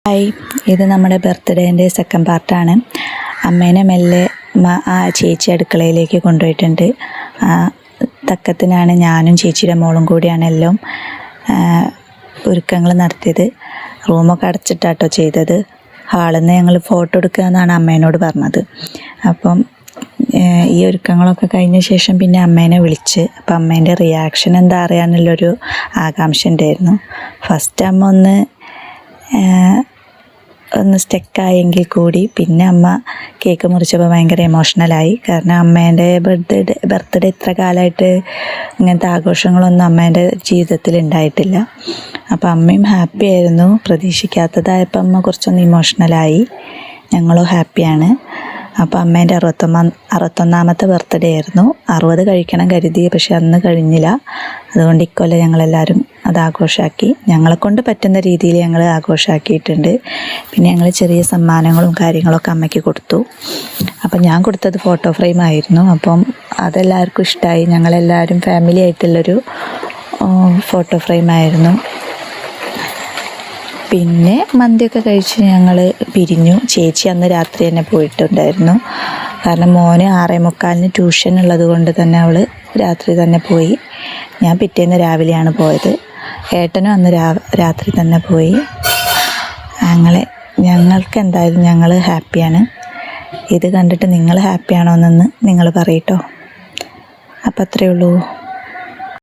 Hi, ഇത് നമ്മുടെ ബർത്ത്ഡേൻ്റെ second പാർട്ടാണ്. അമ്മേനെ മെല്ലെ ആ ചേച്ചി അടുക്കളയിലേക്ക് കൊണ്ടുപോയിട്ടുണ്ട്. തക്കത്തിനാണ് ഞാനും ചേച്ചിയുടെ മോളും കൂടിയാണ് എല്ലാം ഒരുക്കങ്ങൾ നടത്തിയത്. റൂമൊക്കെ അടച്ചിട്ടാട്ടോ ചെയ്തത്. ഹാളിൽ നിന്ന് ഞങ്ങൾ ഫോട്ടോ എടുക്കുക എന്നാണ് അമ്മേനോട് പറഞ്ഞത്. അപ്പം ഈ ഒരുക്കങ്ങളൊക്കെ കഴിഞ്ഞ ശേഷം പിന്നെ അമ്മേനെ വിളിച്ച് അപ്പം അമ്മേൻ്റെ റിയാക്ഷൻ എന്താ അറിയാനുള്ളൊരു ആകാംക്ഷ ഉണ്ടായിരുന്നു. ഫസ്റ്റ് അമ്മ ഒന്ന് സ്റ്റക്കായെങ്കിൽ കൂടി പിന്നെ അമ്മ കേക്ക് മുറിച്ചപ്പോൾ ഭയങ്കര എമോഷണലായി. കാരണം അമ്മേൻ്റെ ബർത്ത്ഡേ ഇത്ര കാലമായിട്ട് ഇങ്ങനത്തെ ആഘോഷങ്ങളൊന്നും അമ്മേൻ്റെ ജീവിതത്തിൽ ഉണ്ടായിട്ടില്ല. അപ്പോൾ അമ്മയും ഹാപ്പി ആയിരുന്നു. പ്രതീക്ഷിക്കാത്തതായപ്പോൾ അമ്മ കുറച്ചൊന്ന് ഇമോഷണലായി. ഞങ്ങളും ഹാപ്പിയാണ്. അപ്പോൾ അമ്മേൻ്റെ 61ാമത്തെ ബർത്ത്ഡേ ആയിരുന്നു. 60 കഴിക്കണം കരുതി, പക്ഷെ അന്ന് കഴിഞ്ഞില്ല. അതുകൊണ്ട് ഇക്കൊല്ലം ഞങ്ങളെല്ലാവരും അത് ആഘോഷമാക്കി. ഞങ്ങളെക്കൊണ്ട് പറ്റുന്ന രീതിയിൽ ഞങ്ങൾ ആഘോഷമാക്കിയിട്ടുണ്ട്. പിന്നെ ഞങ്ങൾ ചെറിയ സമ്മാനങ്ങളും കാര്യങ്ങളൊക്കെ അമ്മയ്ക്ക് കൊടുത്തു. അപ്പം ഞാൻ കൊടുത്തത് ഫോട്ടോ ഫ്രെയിം ആയിരുന്നു. അപ്പം അതെല്ലാവർക്കും ഇഷ്ടമായി. ഞങ്ങളെല്ലാവരും ഫാമിലി ആയിട്ടുള്ളൊരു ഫോട്ടോ ഫ്രെയിം ആയിരുന്നു. പിന്നെ മന്തിയൊക്കെ കഴിച്ച് ഞങ്ങൾ പിരിഞ്ഞു. ചേച്ചി അന്ന് രാത്രി തന്നെ പോയിട്ടുണ്ടായിരുന്നു. കാരണം മോന് 6:45 ട്യൂഷൻ ഉള്ളത് കൊണ്ട് തന്നെ അവൾ രാത്രി തന്നെ പോയി. ഞാൻ പിറ്റേന്ന് രാവിലെയാണ് പോയത്. ഏട്ടനും അന്ന് രാത്രി തന്നെ പോയി. ഞങ്ങൾക്ക് എന്തായാലും ഞങ്ങൾ ഹാപ്പിയാണ്. ഇത് കണ്ടിട്ട് നിങ്ങൾ ഹാപ്പിയാണോ എന്നൊന്ന് നിങ്ങൾ പറയട്ടോ. അപ്പം അത്രയേ ഉള്ളൂ.